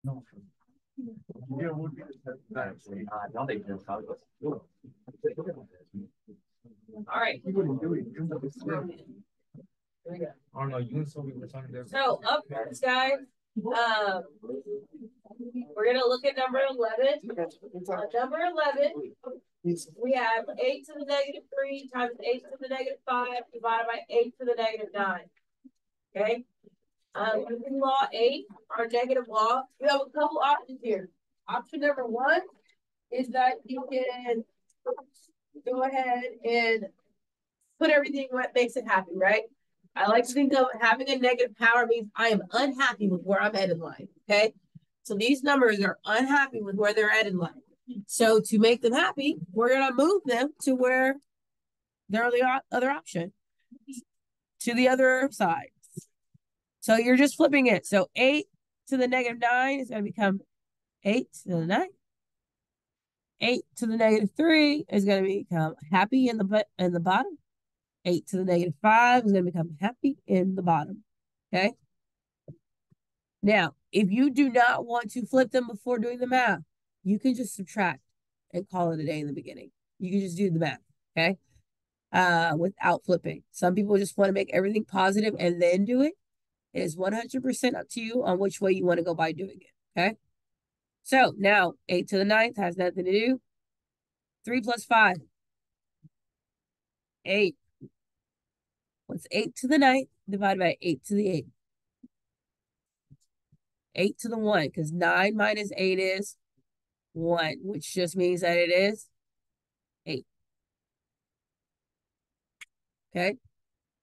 All right. So up next, guys, we're gonna look at number 11. Number 11, we have 8 to the negative 3 times 8 to the negative 5 divided by 8 to the negative 9. Okay. Using law 8, our negative law, you have a couple options here. Option number 1 is that you can go ahead and put everything what makes it happy, right? I like to think of having a negative power means I am unhappy with where I'm at in life, okay? So these numbers are unhappy with where they're at in life. So to make them happy, we're going to move them to where they're the other option, to the other side. So you're just flipping it. So 8 to the negative 9 is going to become 8 to the 9. 8 to the negative 3 is going to become happy in the bottom. 8 to the negative 5 is going to become happy in the bottom. Okay? Now, if you do not want to flip them before doing the math, you can just subtract and call it a day in the beginning. You can just do the math, okay? Without flipping. Some people just want to make everything positive and then do it. It is 100% up to you on which way you want to go by doing it, okay? So now 8 to the 9th has nothing to do. 3 plus 5. 8. What's 8 to the 9th divided by 8 to the 8th? 8 to the 1, because 9 minus 8 is 1, which just means that it is 8. Okay?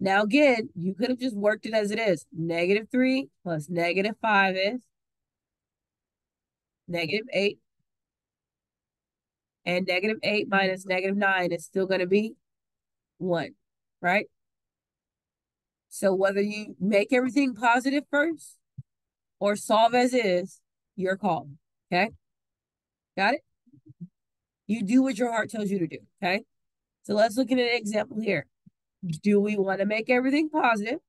Now, again, you could have just worked it as it is. Negative 3 plus negative 5 is negative 8. And negative 8 minus negative 9 is still going to be 1, right? So whether you make everything positive first or solve as is, your call, okay? Got it? You do what your heart tells you to do, okay? So let's look at an example here. Do we want to make everything positive?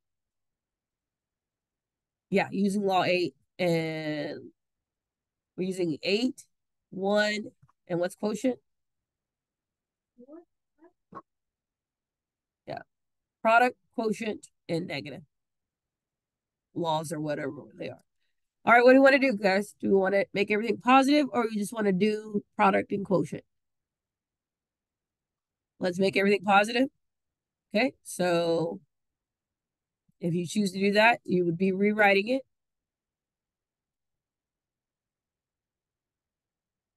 Yeah, using law 8, and we're using 8, 1, and what's quotient? Yeah, product, quotient, and negative. Laws or whatever they are. All right, what do you want to do, guys? Do we want to make everything positive, or you just want to do product and quotient? Let's make everything positive. Okay, so if you choose to do that, you would be rewriting it.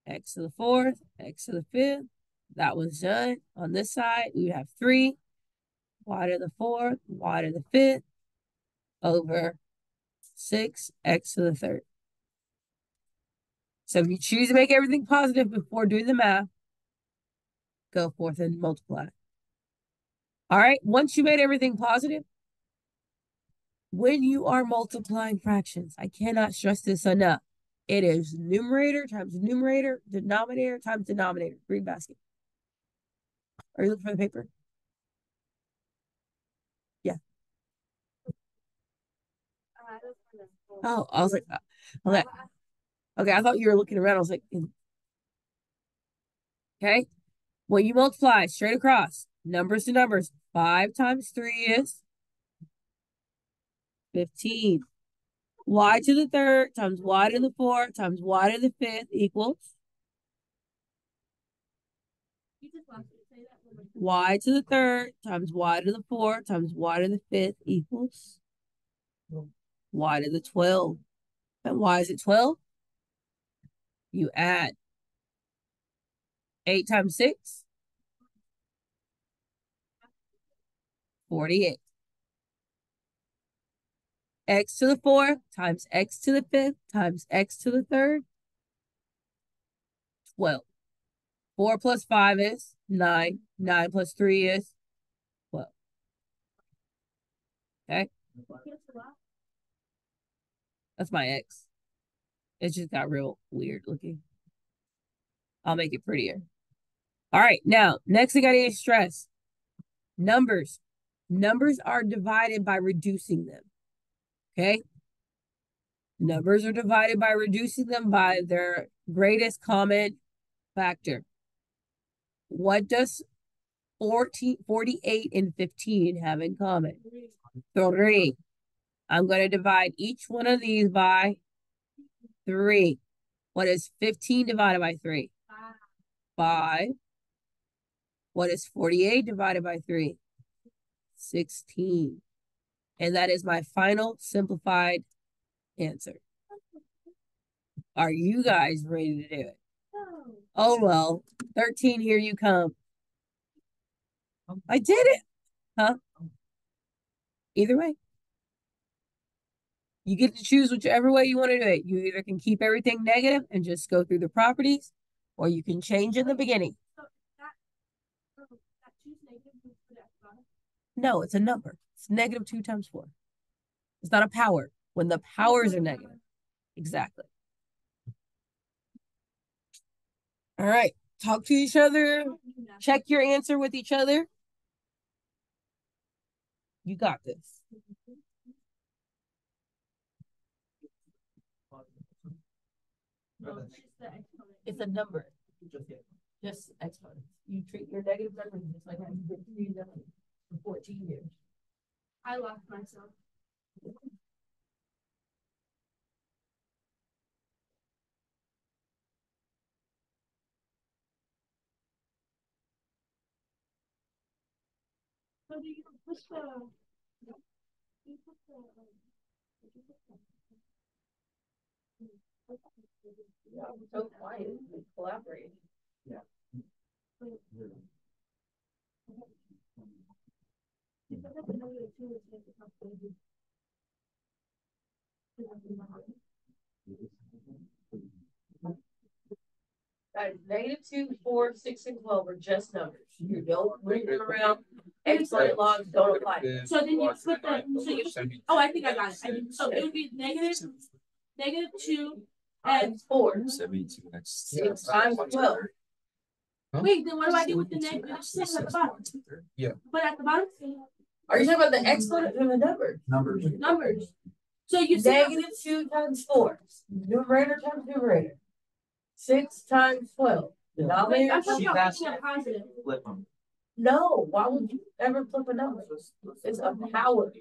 X to the 4th, X to the 5th. That one's done. On this side, we have 3, y to the 4th, y to the 5th, over 6, x to the 3rd. So if you choose to make everything positive before doing the math, go forth and multiply. All right, once you made everything positive, when you are multiplying fractions, I cannot stress this enough. It is numerator times numerator, denominator times denominator. Green basket. Are you looking for the paper? Yeah. Oh, I was like, okay. Okay, I thought you were looking around. I was like, okay. When you multiply straight across, numbers to numbers, 5 times 3 is 15. Y to the 3rd times y to the 4th times y to the 5th equals y to the 3rd times y to the 4th times y to the 5th equals y to the 12. And why is it 12? You add 8 times 6, 48. X to the 4th times x to the 5th times x to the 3rd, 12. 4 plus 5 is 9. 9 plus 3 is 12. Okay? That's my x. It just got real weird looking. I'll make it prettier. All right, now, next thing I need to stress, numbers. Numbers are divided by reducing them, okay? Numbers are divided by reducing them by their greatest common factor. What does 48 and 15 have in common? 3. I'm going to divide each one of these by 3. What is 15 divided by 3? 5. What is 48 divided by 3? 16. And that is my final simplified answer. Are you guys ready to do it? Oh, well, 13, here you come. I did it. Huh? Either way. You get to choose whichever way you want to do it. You either can keep everything negative and just go through the properties, or you can change in the beginning. No, it's a number. It's -2 times 4. It's not a power. When the powers are negative. Exactly. All right. Talk to each other. Check your answer with each other. You got this. It's a number. Just exponents. You treat your negative numbers just like I've been treating them for 14 years. I lost myself. So do you push the? Yeah, so quiet. Collaborate. Yeah. Guys, -2, 4, 6, and 12 are just numbers. You don't bring them around. Exponent laws don't apply. So then you put the. Oh, I think I got it. So it would be -2 and 4. 72 next. 6 times 12. Huh? Wait, then what do I do with the -6 at the bottom? Yeah. But at the bottom? Are you talking about the exponent or the number? Numbers. So you say -2 times 4. Numerator times numerator. 6 times 12. Wait, I'm talking about putting a positive. Flip them. No, why would you ever flip a number? It's a power.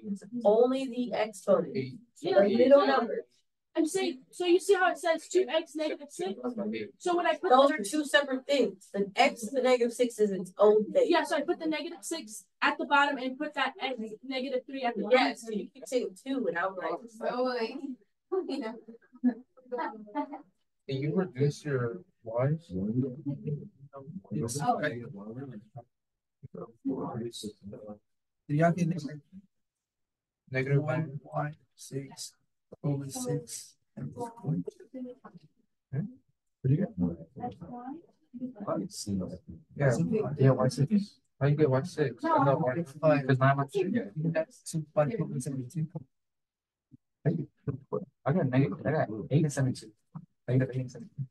Only the exponent. Yeah, The middle number. I'm saying, so you see how it says 2x -6? So when I put Those are two separate things. The x to the -6 is its own thing. yeah, so I put the -6 at the bottom and put that x -3 at the bottom. Yes, so you keep saying 2 and I'm like, Can you reduce your y's? -1 y 6 over 6 and what do you get? Yeah, y6. How you get y6? No, y5 because 9 y6. That's 2 by 72. I got 8 and 72. I got 8 and 72.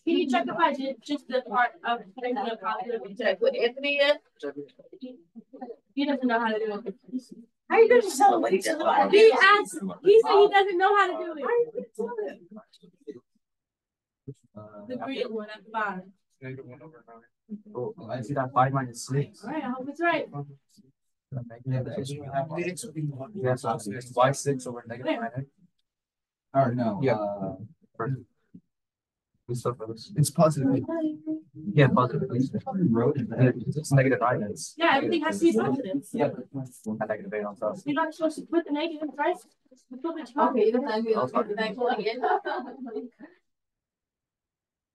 Can you check if I did just the part of putting the positive? check with Anthony yet? He doesn't know how to do it. How you gonna just tell him what he doesn't know how to do? He asked, he said he doesn't know how to do it. The green one at the bottom. -1 over 9. Oh, I see that 5 minus 6. All right, I hope it's right. Yeah, so it's y6 over -9. Or no. Yeah. It's positive. Yeah, positive. It's -9. It's Yeah, everything has to be positive. yeah, and -8 on top. You're not supposed to put the negative, right? Okay,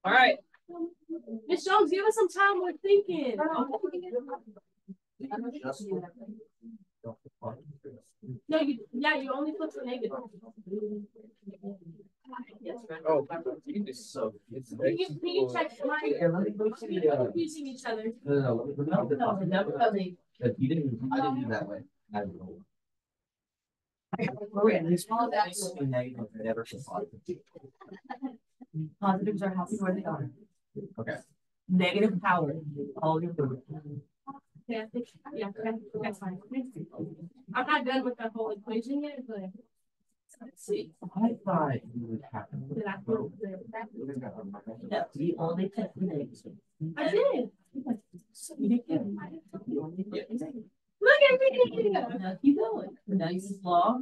All right. Miss Jones, give us some time. We're thinking. No, you only put the negative. Yes, right. Oh, so it's Can you check mine? We're confusing each other. You didn't. I didn't do that way. I don't know. Never Positives are happy where they are. Okay. Negative power. All your Yeah, that's fine. I'm not done with the whole equation yet, but see. I thought you would have. Did I put the No, you only took the negatives. I did. Look at me. Now keep going. Now use law.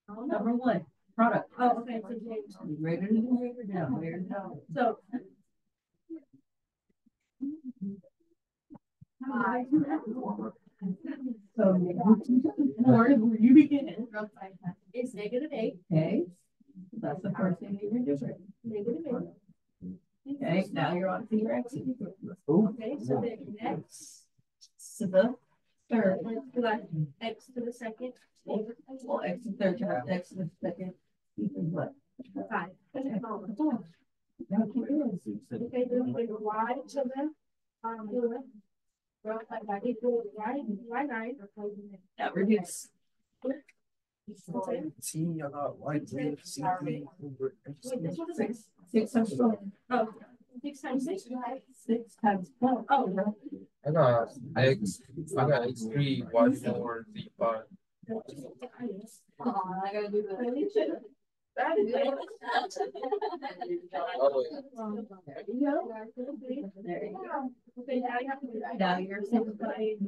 Number one, product. Oh, okay. Greater than greater down, greater down. So. So Or you begin. It's -8. okay, that's the first thing that you're doing. -8. Okay, now you're on to your x. Okay, so then x To the third. like x to the second. Well, x to the third times x to the second equals what? 5. Now keep going. Okay, then we go y to the well, like equal y9. Now reduce. See, I got Y3, C3 over Wait, this one is 6. 6 times 12. Oh, 6 times 6. 6 times 12. Oh, I got X3, Y4, Z5. I gotta do the. that is it. Oh, There you go. There you go. Okay, now you have to do that. Now you're simplifying.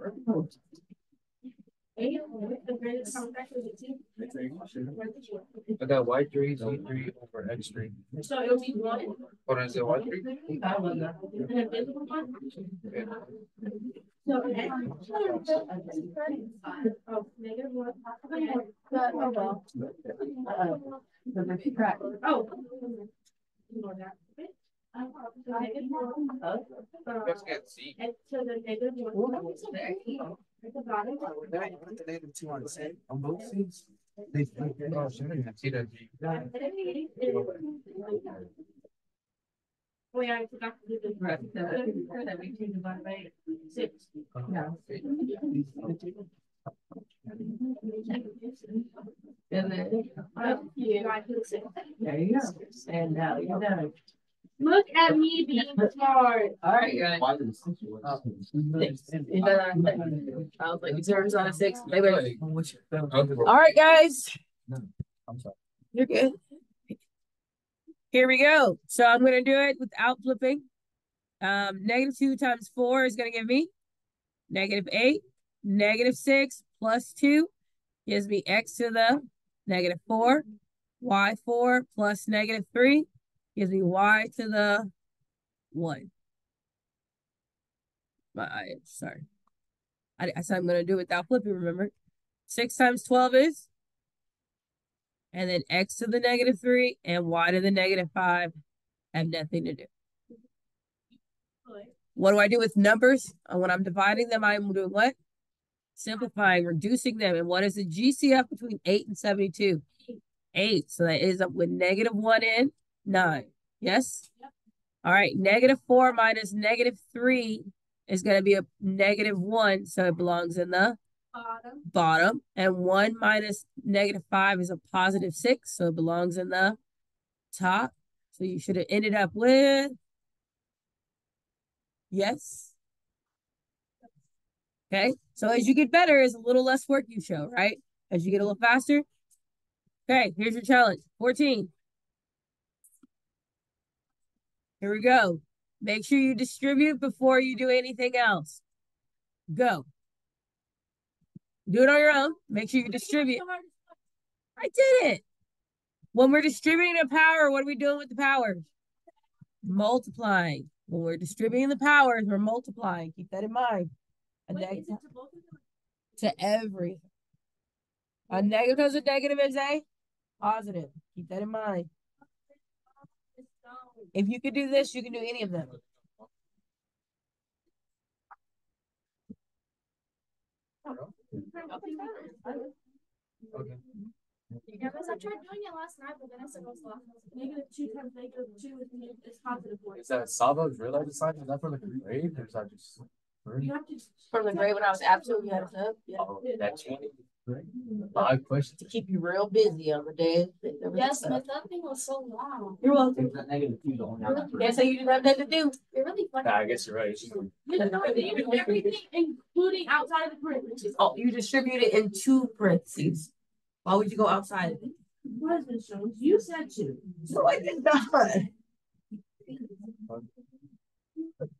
The greatest common factor is 2. I got Y3, Z3 over X3. So it'll be 1. What is it, Y3? I love that. An invisible 1. Okay. So oh, -1. Oh well. The repeat crack. Oh. Ignore that. Okay. Let's get C. And so the -1. There you go. At the bottom. Then I put the -2 on the side, on both sides. They flip it. Oh, shit, I didn't even see that G. Oh yeah, I forgot to do this. Right. So 72 divided by 6. No. And then, there you go. And now you're done. Look at me being smart. All right, guys. Why did the six? I was like, zeros on a 6. Maybe. All All right, guys, I'm sorry. you're good. Here we go. So I'm going to do it without flipping. -2 times 4 is going to give me -8. -6 plus 2 gives me x to the -4. Y4 plus -3 gives me y to the 1. Sorry. I said I'm going to do it without flipping, remember? 6 times 12 is? And then x to the -3 and y to the -5 have nothing to do. What do I do with numbers? When I'm dividing them, I'm doing what? Simplifying, reducing them. And what is the GCF between 8 and 72? 8. So that ends up with -1 and 9. Yes? Yep. All right. -4 minus -3 is going to be a -1. So it belongs in the bottom. And 1 minus -5 is a +6. So it belongs in the top. So you should have ended up with, yes. Okay. So as you get better, is a little less work you show, right? As you get a little faster. Okay. Here's your challenge. 14. Here we go. Make sure you distribute before you do anything else. Go. Do it on your own. Make sure you distribute. I did it. When we're distributing a power, what are we doing with the powers? Multiplying. When we're distributing the powers, we're multiplying. Keep that in mind. To everything. A negative times a negative is a positive. Keep that in mind. If you can do this, you can do any of them. Okay. Yeah, because I tried doing it last night, but then I said it was -2 times -2 is +4. Is that Sava's real life sign? Is that for the grade or is that just? You have to From the grade when I was absent, you had a sub. Yeah. Oh, that's 5 questions. To keep you real busy on the day. Yes, but that thing was so long. You're welcome. That -2 don't have. Yeah, so you didn't have nothing to do. You're really funny. Nah, I guess you're right. It's just- Everything, including outside of the parentheses. Oh, you distribute it in 2 parentheses. Why would you go outside of it? What has been shown? You said two. No, I did not.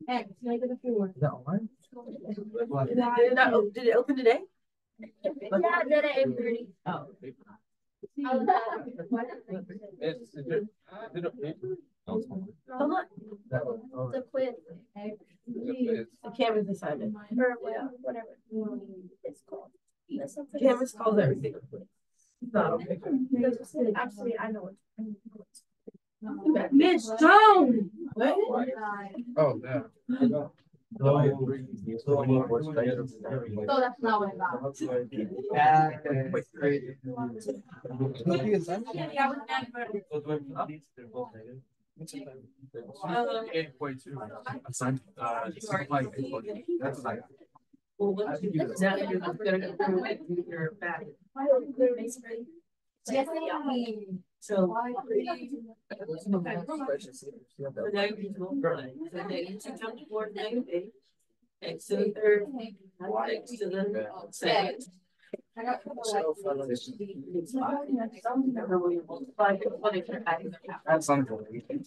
X -4. No, what? Did it open today? Yeah, did it in 30. Oh. Is it a paper? Come on. The quiz. The Cameron's assignment. Or whatever it's called. Cameron's calls everything. No. Actually, I know it. Miss Jones! What? Oh, yeah. So that's not what I got. That's like. Well, what you do now, you're gonna go through it, you're back. Yes, I mean. So. So now you can go for it. So negative 2 times 4 is -8. X to the third, X to the second. I got It's fine. Remember when you multiply, you're putting it back in the half. That's unbelievable.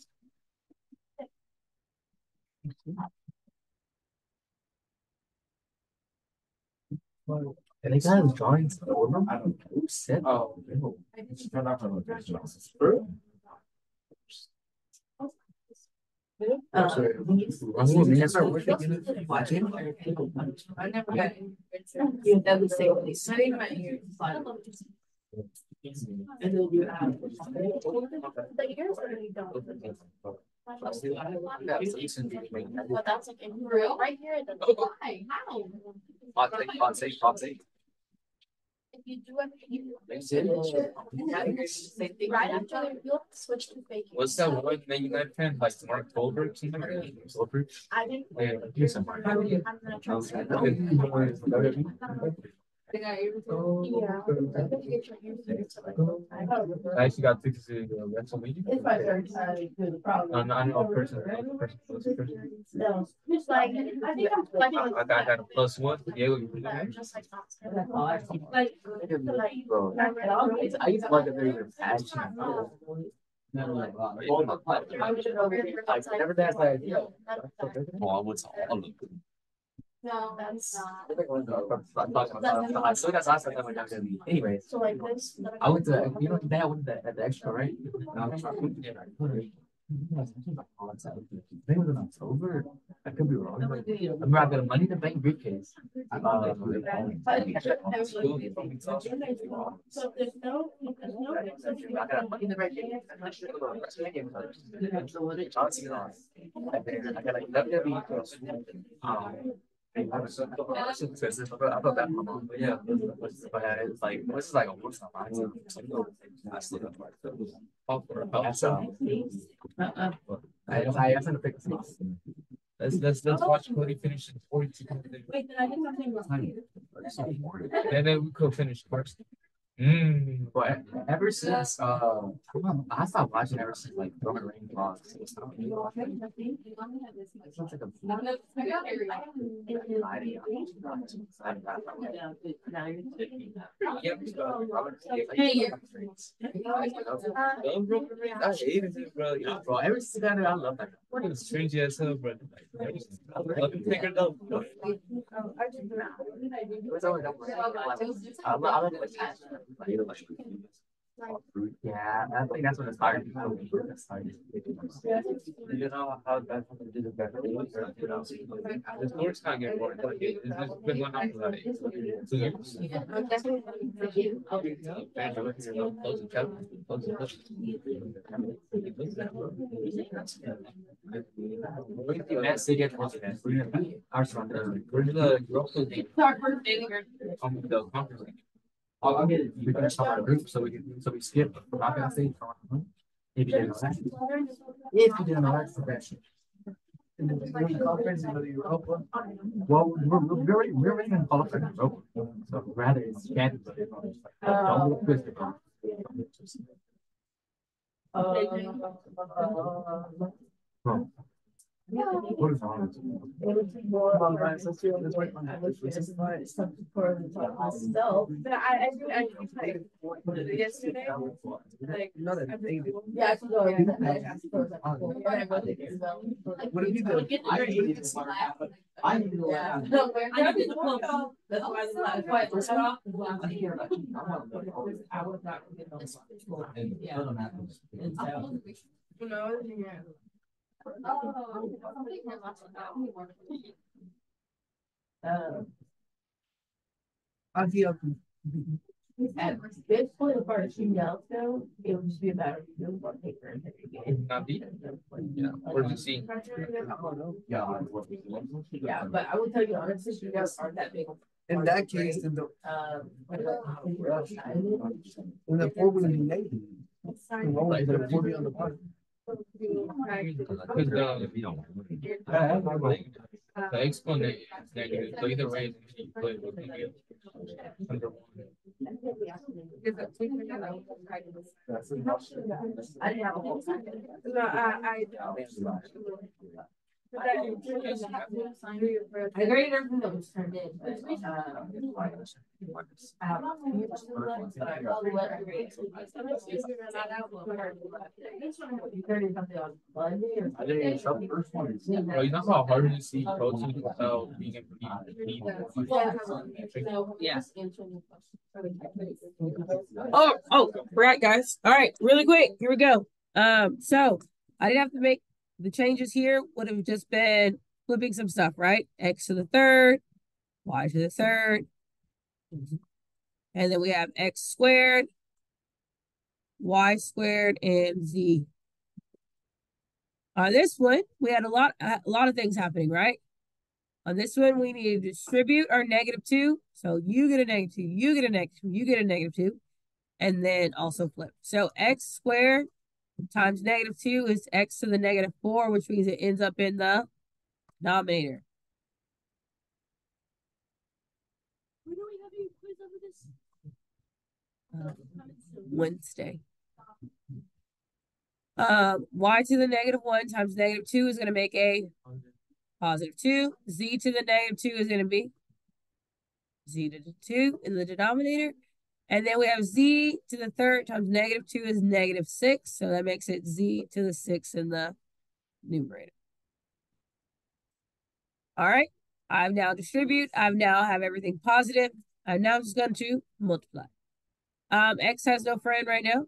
And they got his drawings over. I don't know who said. Oh, no. I never got you never say this. And then you have. But yours already don't. But that's like in real right here. Why? How? Hot take. If you do it, right after you'll switch to baking. What's that one that you guys can like Mark Goldberg? I think Yeah, I'm gonna try. I actually got tickets to rental meeting. It's my third time doing the problem. I know a person. No, just like I think I'm like I got a +1. Yeah, just like not Like, I used to like a very passion. Never that like, well, what's all of it? no, that's not. I still got last time I went down to anyways. So like this. I went to, you know, that went at the extra, right? Maybe it was in October. I could be wrong. I remember I got a money in the bank briefcase. So there's no. I got money in the bank briefcase. I got like WWE. I thought that, but yeah, but it's like this is like a once in a lifetime. I still got I have to pick this. Let's watch Cody finish in 42. Wait, did I get something wrong? And then we could finish first. But ever since I stopped watching ever since like Roman Reigns lost. It's like I hated it, bro. Yeah, bro. Ever since that, I love that. What is strange as hell, bro. I think it up. Yeah, I think that's when it started. You know how that's what it is better. The stories can't get boring. It's just been going on for like 2 years. I'll get it. We can start our group so we skip. We're not gonna say if you didn't know that. If you didn't know that's the best. Well, we're already in qualified in Europa, so rather it's can't. Don't twist it. What is on It would be more. I would specify something for myself. But I do like yesterday. Like Yeah, I should go. I suppose I could. And I wrote it as well. What if you did? I need to do I need to do that. That's why I cut off. I was not get those. Yeah. And so. I'll be up. At this point, as far as emails go, it would just be a matter of doing one paper and hitting Not be. Yeah. Or just see. Yeah, but I will tell you honestly, you guys aren't that big. In that case, then the four would be negative. The four be on the part. The exponent is negative, so either way, you play with negative. Under one. I didn't have a whole time. No, I I graded everything that was turned in, but I have a few left, but I probably let it grade. You turned something on Monday or? I didn't even show the first one. Well, you know how hard it is to see protein without being able to eat. Yeah. Oh, right, guys. All right, really quick. Here we go. So I didn't have to make the changes here. Would have just been flipping some stuff, right? X to the third, y to the third, and then we have x squared, y squared, and z. On this one, we had a lot of things happening, right? On this one, we need to distribute our -2. So you get a -2, you get a -2, you get a -2, and then also flip. So x squared times -2 is x to the -4, which means it ends up in the denominator. When do we have a quiz over this? Wednesday. Y to the -1 times -2 is going to make a +2. Z to the -2 is going to be z to the 2 in the denominator. And then we have z to the third times -2 is -6. So that makes it z to the 6 in the numerator. All right. I've now distribute. I've now have everything positive. I'm now just going to multiply. X has no friend right now.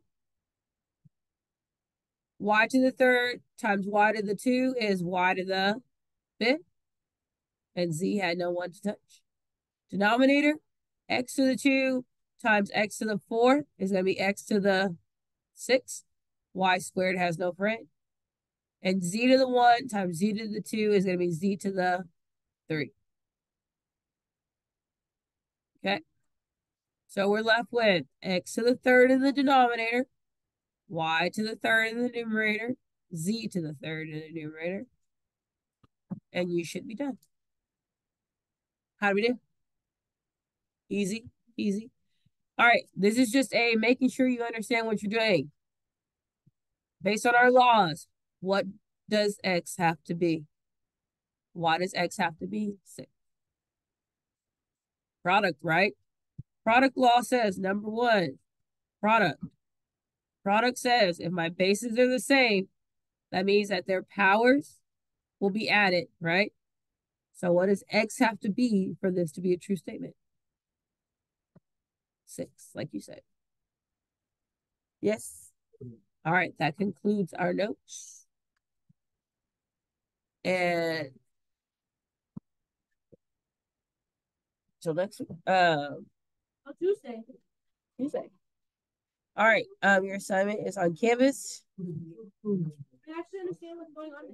Y to the third times y to the 2 is y to the 5th. And z had no one to touch. Denominator, x to the 2 times x to the 4 is going to be x to the 6. Y squared has no friend. And z to the 1 times z to the 2 is going to be z to the 3. Okay. So we're left with x to the third in the denominator, y to the third in the numerator, z to the third in the numerator. And you should be done. How do we do? Easy, easy. All right, this is just a making sure you understand what you're doing. Based on our laws, what does x have to be? Why does x have to be 6? Product, right? Product law says, number 1, product. Product says if my bases are the same, that means that their powers will be added, right? So what does x have to be for this to be a true statement? 6, like you said. Yes. All right, that concludes our notes. And so next Tuesday. Tuesday. All right, your assignment is on Canvas. I actually understand what's going on.